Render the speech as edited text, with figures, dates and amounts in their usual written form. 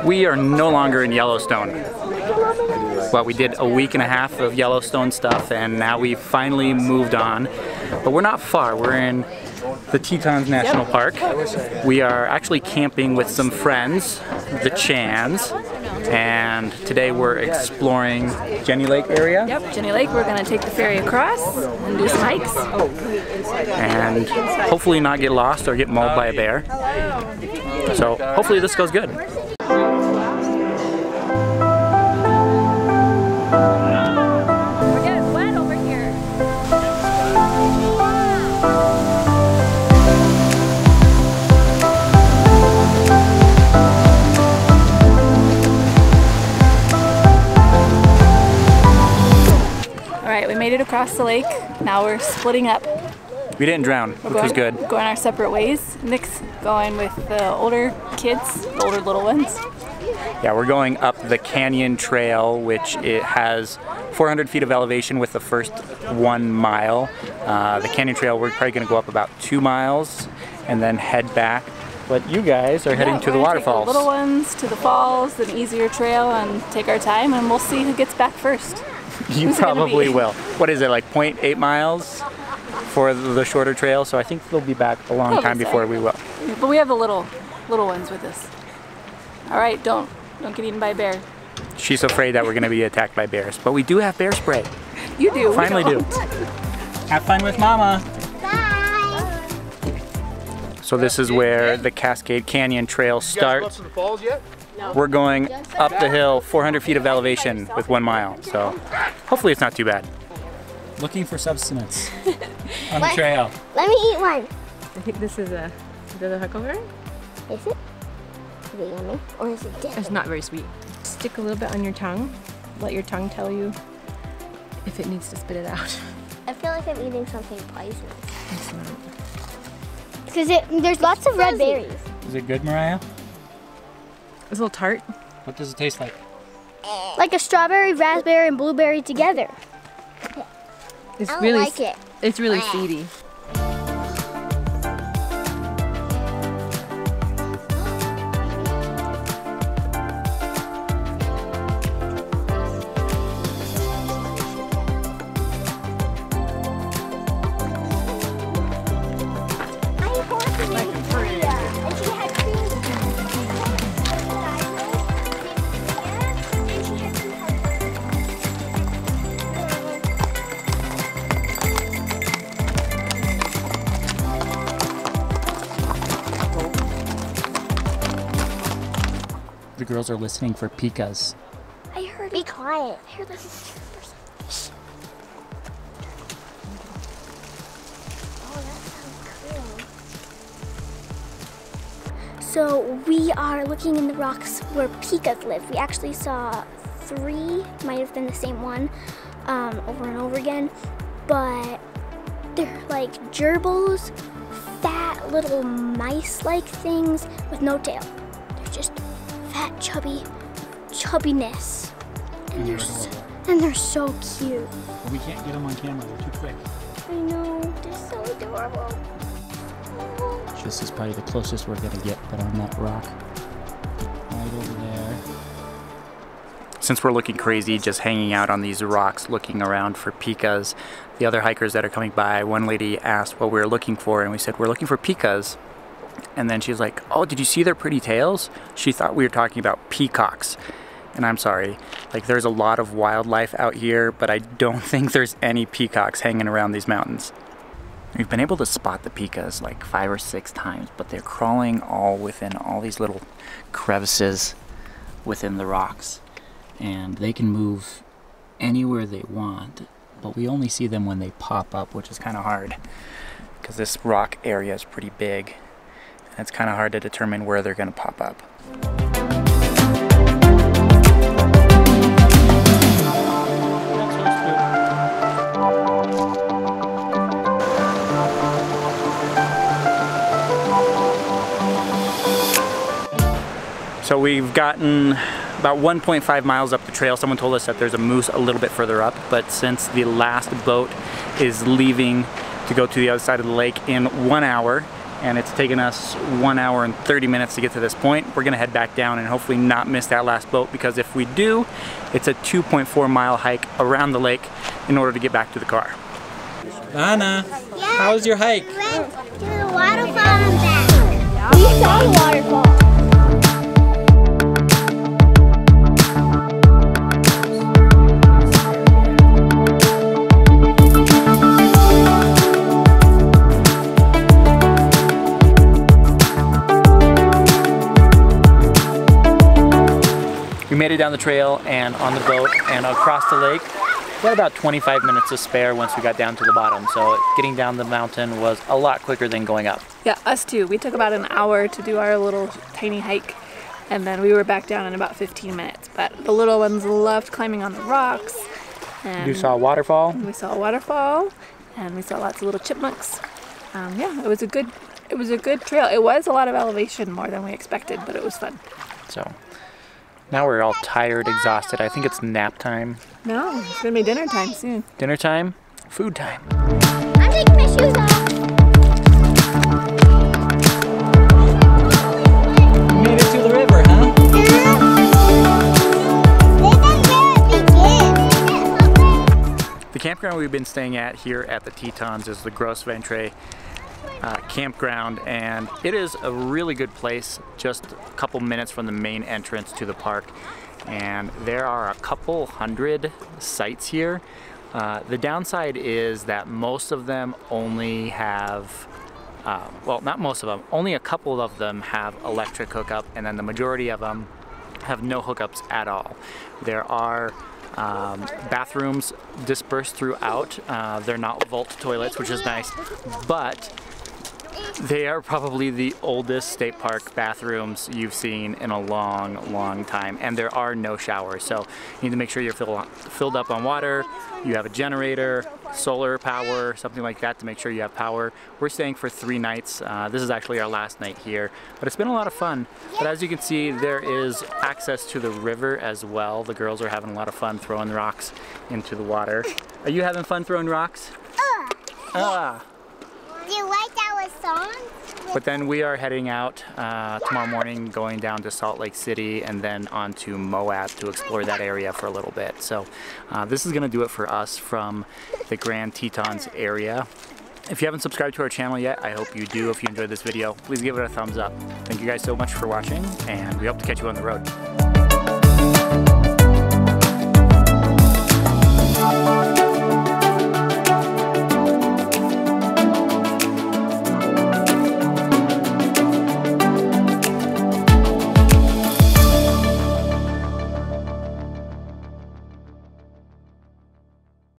We are no longer in Yellowstone. Well, we did a week and a half of Yellowstone stuff and now we've finally moved on. But we're not far. We're in the Tetons National Park. We are actually camping with some friends, the Chans, and today we're exploring Jenny Lake area. Yep, Jenny Lake. We're going to take the ferry across and do some hikes. And hopefully not get lost or get mauled by a bear. So hopefully this goes good. Alright, we made it across the lake. Now we're splitting up. We didn't drown, which was good. We're going our separate ways. Nick's going with the older kids, the older little ones. Yeah, we're going up the canyon trail, which it has 400 feet of elevation with the first 1 mile. The canyon trail, we're probably going to go up about 2 miles and then head back. But you guys are heading to the waterfalls. Take the little ones to the falls, an easier trail, and take our time, and we'll see who gets back first. You probably will. What is it, like 0.8 miles for the shorter trail? So I think they'll be back a long time before we will. But we have the little ones with us. All right, don't get eaten by a bear. She's afraid that we're going to be attacked by bears, but we do have bear spray. You do. Finally do. Have fun with Mama. Bye. So this is where the Cascade Canyon Trail starts. We're going up the hill, 400 feet of elevation with 1 mile. So hopefully it's not too bad. Looking for substance on the trail. Let me eat one. I think this is a huckleberry. Is it? Is it yummy? Or is it dead? It's not very sweet. Stick a little bit on your tongue. Let your tongue tell you if it needs to spit it out. I feel like I'm eating something poisonous. It's not. Because there's lots of red berries. Is it good, Mariah? It's a little tart. What does it taste like? Like a strawberry, raspberry, and blueberry together. It's I don't really like it. It's really seedy. The girls are listening for pikas. I heard. Be quiet. I heard this. Oh, that sounds cool. So we are looking in the rocks where pikas live. We actually saw 3, might have been the same one, over and over again, but they're like gerbils, fat little mice-like things with no tail. They're just fat, chubbiness, and they're so cute. But we can't get them on camera, they're too quick. I know, they're so adorable. This is probably the closest we're gonna get, but on that rock right over there. Since we're looking crazy just hanging out on these rocks looking around for pikas, the other hikers that are coming by, one lady asked what we were looking for and we said we're looking for pikas. And then she's like, oh, did you see their pretty tails? She thought we were talking about peacocks. And I'm sorry, like there's a lot of wildlife out here, but I don't think there's any peacocks hanging around these mountains. We've been able to spot the pikas like 5 or 6 times, but they're crawling all within all these little crevices within the rocks. And they can move anywhere they want, but we only see them when they pop up, which is kind of hard because this rock area is pretty big. It's kind of hard to determine where they're going to pop up. So we've gotten about 1.5 miles up the trail. Someone told us that there's a moose a little bit further up, but since the last boat is leaving to go to the other side of the lake in 1 hour, and it's taken us 1 hour and 30 minutes to get to this point. We're gonna head back down and hopefully not miss that last boat, because if we do, it's a 2.4 mile hike around the lake in order to get back to the car. Anna, how was your hike? We went to the waterfall and back. We saw the waterfall. We made it down the trail and on the boat and across the lake. We had about 25 minutes to spare once we got down to the bottom, so getting down the mountain was a lot quicker than going up. Yeah, us too. We took about an hour to do our little tiny hike, and then we were back down in about 15 minutes. But the little ones loved climbing on the rocks. And you saw a waterfall? We saw a waterfall, and we saw lots of little chipmunks. Yeah, it was a good trail. It was a lot of elevation, more than we expected, but it was fun. So now we're all tired, exhausted. I think it's nap time. No, it's gonna be dinner time soon. Dinner time, food time. I'm taking my shoes off. You made it to the river, huh? The campground we've been staying at here at the Tetons is the Gros Ventre campground, and it is a really good place, just a couple minutes from the main entrance to the park. And there are a couple hundred sites here. The downside is that most of them only have, well, not most of them, only a couple of them have electric hookup, and then the majority of them have no hookups at all. There are bathrooms dispersed throughout. They're not vault toilets, which is nice, but they are probably the oldest state park bathrooms you've seen in a long, long time, and there are no showers. So you need to make sure you're filled up on water, you have a generator, solar power, something like that to make sure you have power. We're staying for 3 nights. This is actually our last night here, but it's been a lot of fun. But as you can see, there is access to the river as well. The girls are having a lot of fun throwing rocks into the water. Are you having fun throwing rocks? Do you like our song? But then we are heading out tomorrow morning, going down to Salt Lake City and then on to Moab to explore that area for a little bit. So this is going to do it for us from the Grand Tetons area. If you haven't subscribed to our channel yet, I hope you do. If you enjoyed this video, please give it a thumbs up. Thank you guys so much for watching, and we hope to catch you on the road.